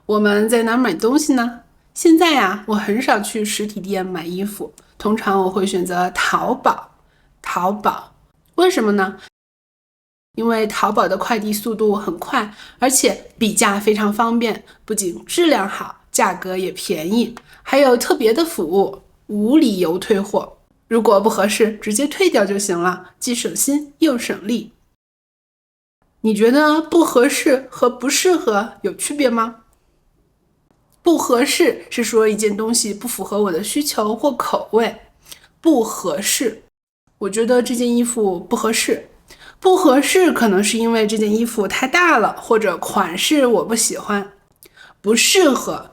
我们在哪儿买东西呢？现在呀，我很少去实体店买衣服，通常我会选择淘宝。为什么呢？因为淘宝的快递速度很快，而且比价非常方便，不仅质量好，价格也便宜，还有特别的服务，无理由退货。如果不合适，直接退掉就行了，既省心又省力。你觉得不合适和不适合有区别吗？不合适是说一件东西不符合我的需求或口味，不合适。我觉得这件衣服不合适。不合适可能是因为这件衣服太大了，或者款式我不喜欢。不适合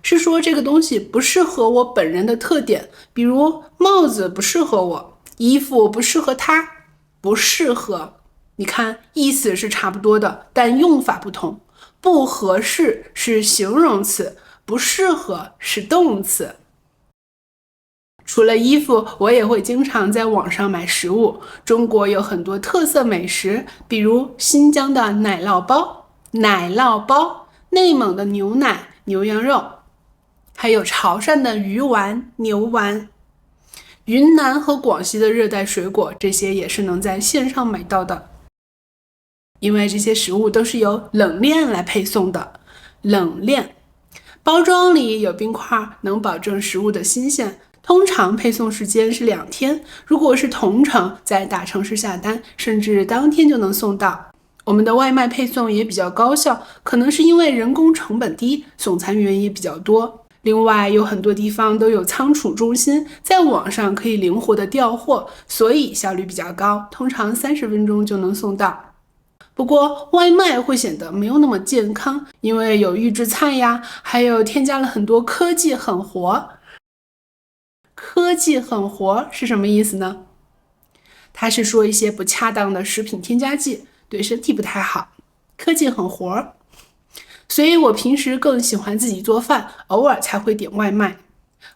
是说这个东西不适合我本人的特点，比如帽子不适合我，衣服不适合他，不适合。你看，意思是差不多的，但用法不同。不合适是形容词，不适合是动词。除了衣服，我也会经常在网上买食物。中国有很多特色美食，比如新疆的奶酪包、内蒙的牛奶、牛羊肉，还有潮汕的鱼丸、牛丸，云南和广西的热带水果，这些也是能在线上买到的。因为这些食物都是由冷链来配送的，冷链包装里有冰块，能保证食物的新鲜。通常配送时间是2天，如果是同城，在大城市下单，甚至当天就能送到。我们的外卖配送也比较高效，可能是因为人工成本低，送餐员也比较多。另外，有很多地方都有仓储中心，在网上可以灵活的调货，所以效率比较高，通常30分钟就能送到。不过外卖会显得没有那么健康，因为有预制菜呀，还有添加了很多科技狠活。科技狠活是什么意思呢？它是说一些不恰当的食品添加剂，对身体不太好。科技狠活，所以我平时更喜欢自己做饭，偶尔才会点外卖。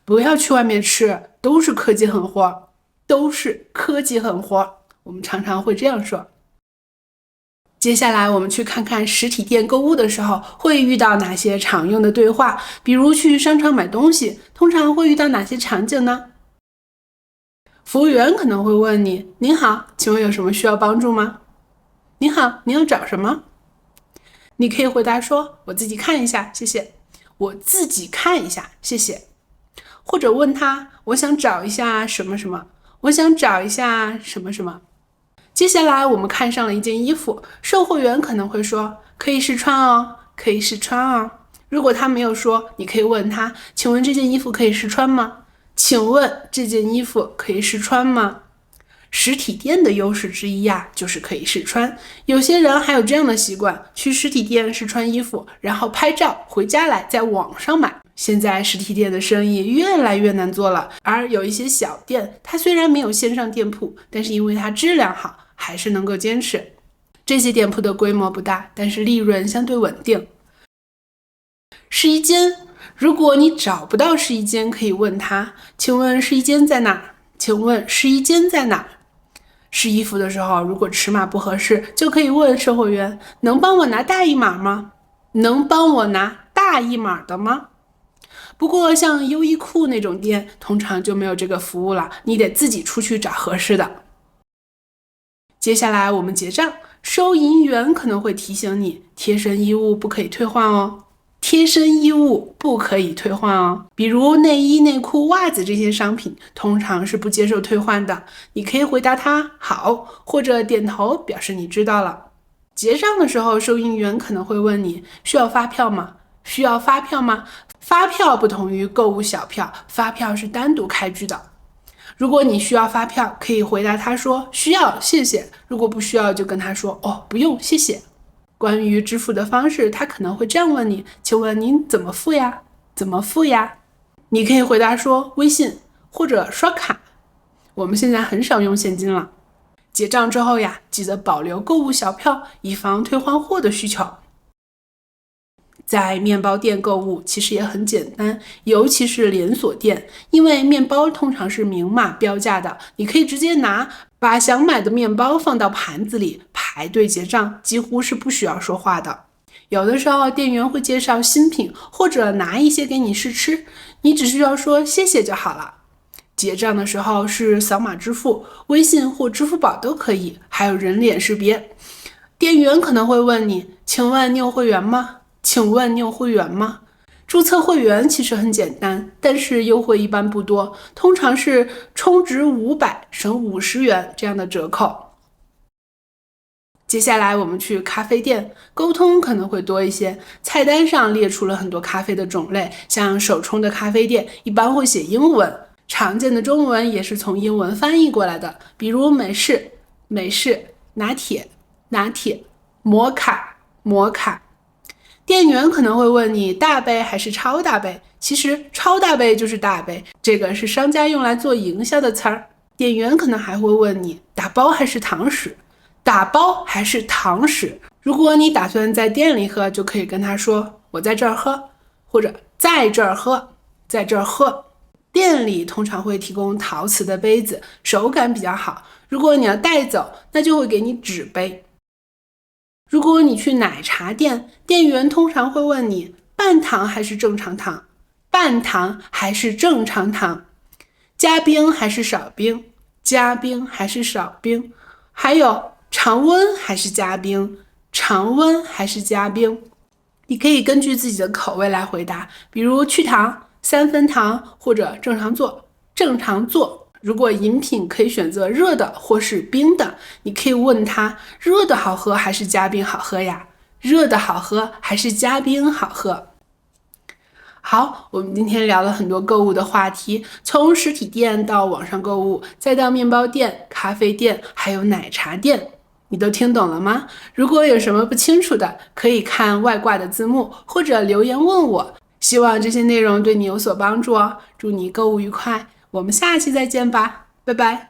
不要去外面吃，都是科技狠活，我们常常会这样说。接下来我们去看看实体店购物的时候会遇到哪些常用的对话，比如去商场买东西，通常会遇到哪些场景呢？服务员可能会问你：您好，请问有什么需要帮助吗？您好，您要找什么？你可以回答说：我自己看一下，谢谢。我自己看一下，谢谢。或者问他：我想找一下什么什么，我想找一下什么什么。接下来我们看上了一件衣服，售货员可能会说：可以试穿哦，可以试穿哦。如果他没有说，你可以问他：请问这件衣服可以试穿吗？请问这件衣服可以试穿吗？实体店的优势之一呀，就是可以试穿。有些人还有这样的习惯，去实体店试穿衣服，然后拍照回家来在网上买。现在实体店的生意越来越难做了，而有一些小店，它虽然没有线上店铺，但是因为它质量好，还是能够坚持。这些店铺的规模不大，但是利润相对稳定。试衣间，如果你找不到试衣间，可以问他：请问试衣间在哪？请问试衣间在哪？试衣服的时候，如果尺码不合适，就可以问售货员：能帮我拿大一码吗？能帮我拿大一码的吗？不过像优衣库那种店，通常就没有这个服务了，你得自己出去找合适的。接下来我们结账，收银员可能会提醒你，贴身衣物不可以退换哦。贴身衣物不可以退换哦，比如内衣、内裤、袜子这些商品，通常是不接受退换的。你可以回答他好，或者点头表示你知道了。结账的时候，收银员可能会问你：需要发票吗？需要发票吗？发票不同于购物小票，发票是单独开具的。如果你需要发票，可以回答他说需要，谢谢。如果不需要，就跟他说哦，不用，谢谢。关于支付的方式，他可能会这样问你：请问您怎么付呀？怎么付呀？你可以回答说微信或者刷卡。我们现在很少用现金了。结账之后呀，记得保留购物小票，以防退换货的需求。在面包店购物其实也很简单，尤其是连锁店，因为面包通常是明码标价的，你可以直接把想买的面包放到盘子里，排队结账，几乎是不需要说话的。有的时候店员会介绍新品，或者拿一些给你试吃，你只需要说谢谢就好了。结账的时候是扫码支付，微信或支付宝都可以，还有人脸识别。店员可能会问你，请问你有会员吗？请问你有会员吗？注册会员其实很简单，但是优惠一般不多，通常是充值500省50元这样的折扣。接下来我们去咖啡店，沟通可能会多一些。菜单上列出了很多咖啡的种类，像手冲的咖啡店一般会写英文，常见的中文也是从英文翻译过来的，比如美式、美式、拿铁、拿铁、摩卡、摩卡。店员可能会问你大杯还是超大杯，其实超大杯就是大杯，这个是商家用来做营销的词儿。店员可能还会问你打包还是堂食，打包还是堂食。如果你打算在店里喝，就可以跟他说我在这儿喝，或者在这儿喝，在这儿喝。店里通常会提供陶瓷的杯子，手感比较好。如果你要带走，那就会给你纸杯。如果你去奶茶店，店员通常会问你半糖还是正常糖，半糖还是正常糖，加冰还是少冰，加冰还是少冰，还有常温还是加冰，常温还是加冰。你可以根据自己的口味来回答，比如去糖、3分糖或者正常做，正常做。如果饮品可以选择热的或是冰的，你可以问他热的好喝还是加冰好喝呀？热的好喝还是加冰好喝？好，我们今天聊了很多购物的话题，从实体店到网上购物，再到面包店、咖啡店，还有奶茶店，你都听懂了吗？如果有什么不清楚的，可以看外挂的字幕或者留言问我。希望这些内容对你有所帮助哦，祝你购物愉快。我们下期再见吧，拜拜。